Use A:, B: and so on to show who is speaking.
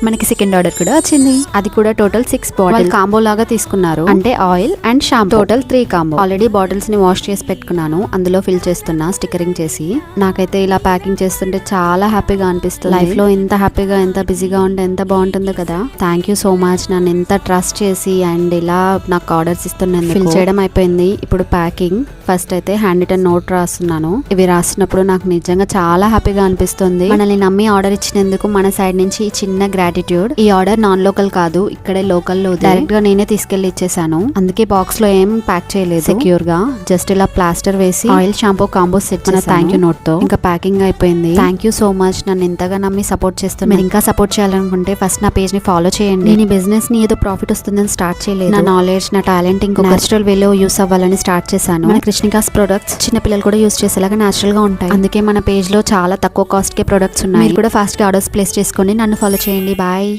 A: మనకి second order కూడా వచ్చింది. అది కూడా టోటల్ 6 బాటిల్ కాంబో లాగా తీసుకున్నారు. అంటే oil and shampoo total 3 combo. Already bottles ని వాష్ చేసి పెట్టుకున్నాను. అందులో ఫిల్ చేస్తున్నా స్టిక్కరింగ్ చేసి. నాకైతే ఇలా ప్యాకింగ్ చేస్తుంటే చాలా హ్యాపీగా అనిపిస్తుంది. లైఫ్ లో ఇంత హ్యాపీగా ఎంత బిజీగా ఉంటే ఎంత బాగుంటుందో కదా. థ్యాంక్ యూ సో మచ్ నన్ను ఎంత ట్రస్ట్ చేసి అండ్ ఇలా నాకు ఆర్డర్స్ ఇస్తున్నందుకు. ఫిల్ చేయడం అయిపోయింది. ఇప్పుడు ప్యాకింగ్. ఫస్ట్ అయితే హ్యాండ్ రిటన్ నోట్ రాస్తున్నాను. ఇవి రాసినప్పుడు నాకు నిజంగా చాలా హ్యాపీగా అనిపిస్తుంది. మనల్ని నమ్మి ఆర్డర్ ఇచ్చినందుకు మన సైడ్ నుంచి చిన్న గ్రాటిట్యూడ్. ఈ ఆర్డర్ నాన్ లోకల్ కాదు, ఇక్కడే లోకల్ లో డైరెక్ట్ గా నేనే తీసుకెళ్లి ఇచ్చేసాను. అందుకే బాక్స్ లో ఏం ప్యాక్ చేయలేదు. సెక్యూర్ గా జస్ట్ ఇలా ప్లాస్టర్ వేసి ఆయిల్ షాంపూ కాంబో సెట్ చేశాను థ్యాంక్ యూ నోట్ తో. ఇంకా ప్యాకింగ్ అయిపోయింది. థ్యాంక్ యూ సో మచ్ నన్ను ఇంతగా నమ్మి సపోర్ట్ చేస్తున్నారు. మీరు ఇంకా సపోర్ట్ చేయాలనుకుంటే ఫస్ట్ నా పేజ్ ని ఫాలో చేయండి. నేను ఈ బిజినెస్ ని ఏదో ప్రాఫిట్ వస్తుందని స్టార్ట్ చేయలేదు. నా నాలెడ్జ్ నా టాలెంట్ ఇంకో నేచురల్ వేలో యూస్ అవ్వాలని స్టార్ట్ చేశాను. మన కృష్ణికాస్ ప్రొడక్ట్స్ చిన్న పిల్లలు కూడా యూస్ చేసేలాగా నేచురల్ గా ఉంటాయి. అందుకే మన పేజ్ లో చాలా తక్కువ కాస్ట్ కే ప్రొడక్ట్స్ ఉన్నాయి. మీరు కూడా ఫాస్ట్ గా ఆర్డర్స్ ప్లేస్ చేసుకోండి. నన్ను ఫాలో చేయండి. బాయ్.